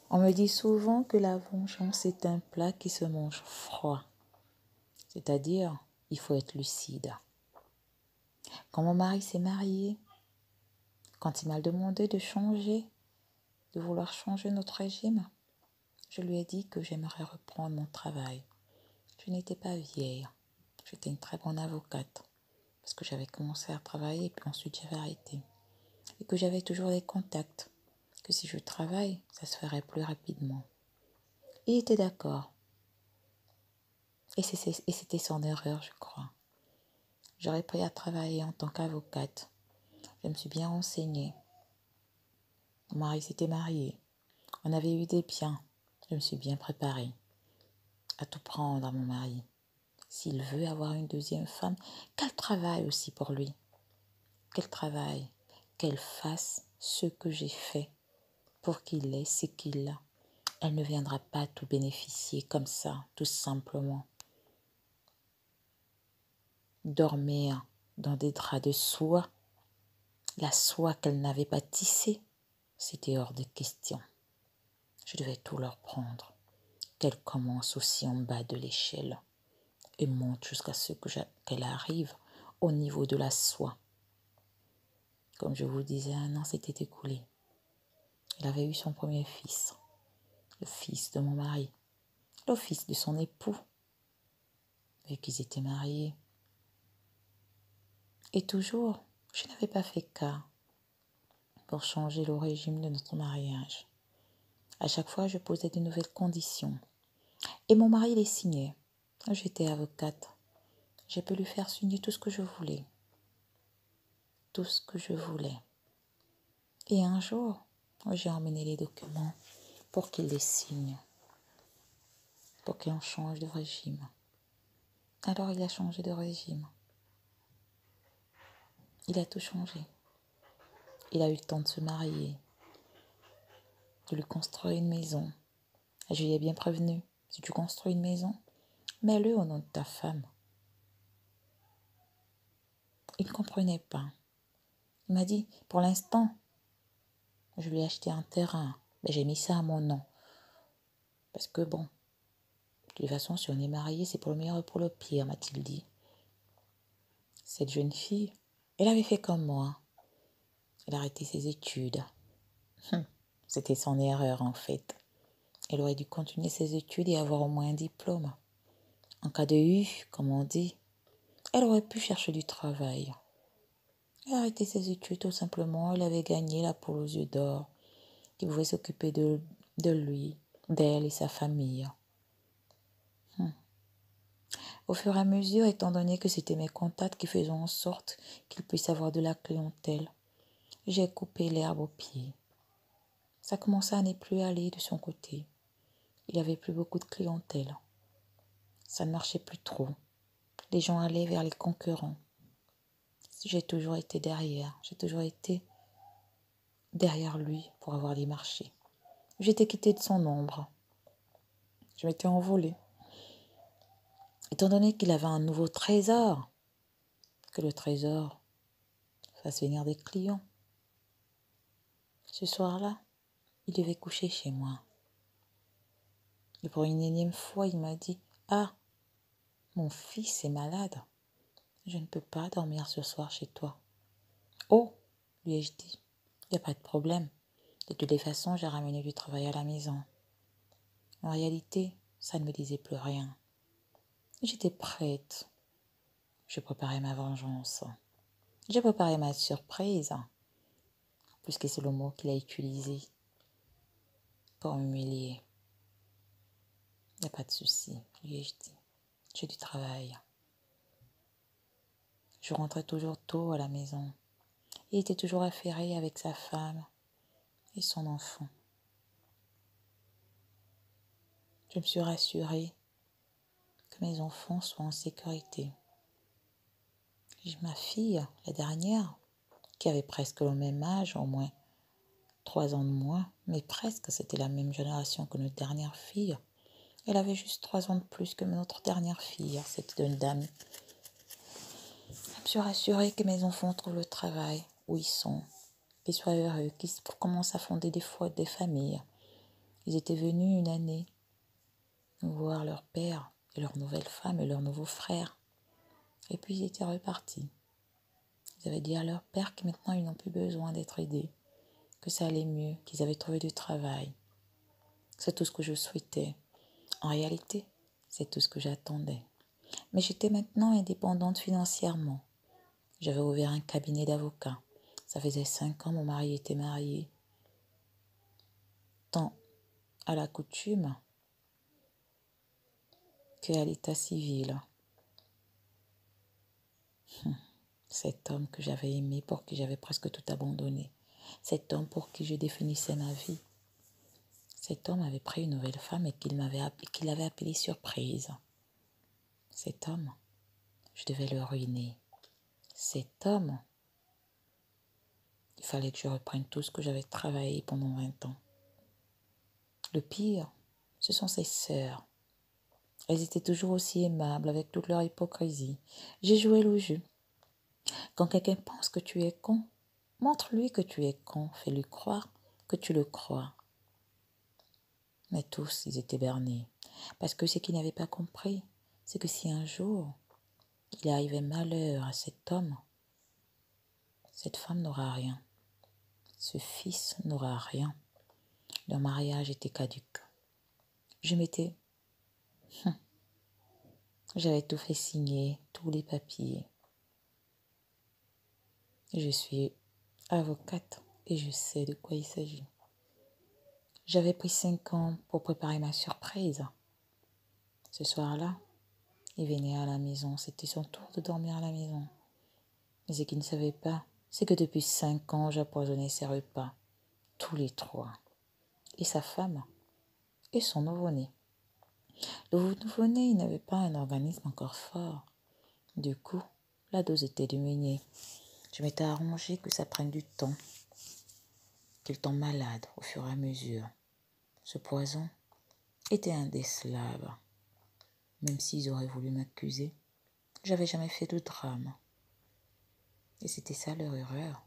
On me dit souvent que la vengeance est un plat qui se mange froid. C'est-à-dire, il faut être lucide. Quand mon mari s'est marié, quand il m'a demandé de vouloir changer notre régime, je lui ai dit que j'aimerais reprendre mon travail. Je n'étais pas vieille. J'étais une très bonne avocate parce que j'avais commencé à travailler et puis ensuite j'avais arrêté. Et que j'avais toujours des contacts, que si je travaille, ça se ferait plus rapidement. Il était d'accord. Et c'était son erreur, je crois. J'aurais pris à travailler en tant qu'avocate. Je me suis bien renseignée. Mon mari s'était marié. On avait eu des biens. Je me suis bien préparée à tout prendre à mon mari. S'il veut avoir une deuxième femme, qu'elle travaille aussi pour lui. Qu'elle travaille, qu'elle fasse ce que j'ai fait pour qu'il ait ce qu'il a. Elle ne viendra pas tout bénéficier comme ça, tout simplement. Dormir dans des draps de soie, la soie qu'elle n'avait pas tissée, c'était hors de question. Je devais tout leur prendre. Qu'elle commence aussi en bas de l'échelle et monte jusqu'à ce qu'elle arrive au niveau de la soie. Comme je vous disais, 1 an s'était écoulé. Elle avait eu son premier fils, le fils de mon mari, le fils de son époux, avec qui ils étaient mariés. Et toujours, je n'avais pas fait cas pour changer le régime de notre mariage. À chaque fois, je posais de nouvelles conditions. Et mon mari les signait. J'étais avocate. J'ai pu lui faire signer tout ce que je voulais. Tout ce que je voulais. Et un jour, j'ai emmené les documents pour qu'il les signe. Pour qu'on change de régime. Alors il a changé de régime. Il a tout changé. Il a eu le temps de se marier, de lui construire une maison. Je lui ai bien prévenu, si tu construis une maison, mets-le au nom de ta femme. Il ne comprenait pas. Il m'a dit, pour l'instant, je lui ai acheté un terrain, mais j'ai mis ça à mon nom. Parce que bon, de toute façon, si on est marié, c'est pour le meilleur et pour le pire, m'a-t-il dit. Cette jeune fille, elle avait fait comme moi. Elle a arrêté ses études. C'était son erreur en fait. Elle aurait dû continuer ses études et avoir au moins un diplôme. En cas de U, comme on dit, elle aurait pu chercher du travail. Elle a arrêté ses études tout simplement. Elle avait gagné la poule aux yeux d'or, qui pouvait s'occuper de lui, d'elle et sa famille. Au fur et à mesure, étant donné que c'était mes contacts qui faisaient en sorte qu'il puisse avoir de la clientèle, j'ai coupé l'herbe aux pieds. Ça commençait à ne plus aller de son côté. Il n'y avait plus beaucoup de clientèle. Ça ne marchait plus trop. Les gens allaient vers les concurrents. J'ai toujours été derrière. J'ai toujours été derrière lui pour avoir des marchés. J'étais quittée de son ombre. Je m'étais envolée. Étant donné qu'il avait un nouveau trésor, que le trésor fasse venir des clients. Ce soir-là, il devait coucher chez moi. Et pour une énième fois, il m'a dit « Ah, mon fils est malade. Je ne peux pas dormir ce soir chez toi. » Oh, lui ai-je dit, il n'y a pas de problème. De toutes les façons, j'ai ramené du travail à la maison. En réalité, ça ne me disait plus rien. J'étais prête. Je préparais ma vengeance. J'ai préparé ma surprise, puisque c'est le mot qu'il a utilisé pour m'humilier. Il n'y a pas de souci, lui ai-je dit. J'ai du travail. Je rentrais toujours tôt à la maison. Il était toujours affairé avec sa femme et son enfant. Je me suis rassurée que mes enfants soient en sécurité. Et ma fille, la dernière, qui avait presque le même âge, au moins 3 ans de moins, mais presque, c'était la même génération que notre dernière fille. Elle avait juste 3 ans de plus que notre dernière fille, cette jeune dame. Je me suis rassurée que mes enfants trouvent le travail où ils sont, qu'ils soient heureux, qu'ils commencent à fonder des familles. Ils étaient venus une année voir leur père et leur nouvelle femme et leur nouveau frère. Et puis ils étaient repartis. Ils avaient dit à leur père que maintenant ils n'ont plus besoin d'être aidés, que ça allait mieux, qu'ils avaient trouvé du travail. C'est tout ce que je souhaitais. En réalité, c'est tout ce que j'attendais. Mais j'étais maintenant indépendante financièrement. J'avais ouvert un cabinet d'avocats. Ça faisait 5 ans, mon mari était marié. Tant à la coutume qu'à l'état civil. Cet homme que j'avais aimé, pour qui j'avais presque tout abandonné. Cet homme pour qui je définissais ma vie. Cet homme avait pris une nouvelle femme et qu'il avait appelée surprise. Cet homme, je devais le ruiner. Cet homme, il fallait que je reprenne tout ce que j'avais travaillé pendant 20 ans. Le pire, ce sont ses sœurs. Elles étaient toujours aussi aimables avec toute leur hypocrisie. J'ai joué le jeu. Quand quelqu'un pense que tu es con, montre-lui que tu es con. Fais-lui croire que tu le crois. Mais tous, ils étaient bernés. Parce que ce qu'ils n'avaient pas compris, c'est que si un jour, il arrivait malheur à cet homme, cette femme n'aura rien. Ce fils n'aura rien. Leur mariage était caduc. J'avais tout fait signer, tous les papiers. Je suis avocate et je sais de quoi il s'agit. J'avais pris 5 ans pour préparer ma surprise. Ce soir-là, il venait à la maison. C'était son tour de dormir à la maison. Mais ce qu'il ne savait pas, c'est que depuis 5 ans, j'empoisonnais ses repas. Tous les 3. Et sa femme et son nouveau-né. Le nouveau-né, il n'avait pas un organisme encore fort. Du coup, la dose était diminuée. Je m'étais arrangé que ça prenne du temps, qu'il tombe malade au fur et à mesure. Ce poison était indécelable. Même s'ils auraient voulu m'accuser, j'avais jamais fait de drame. Et c'était ça leur erreur.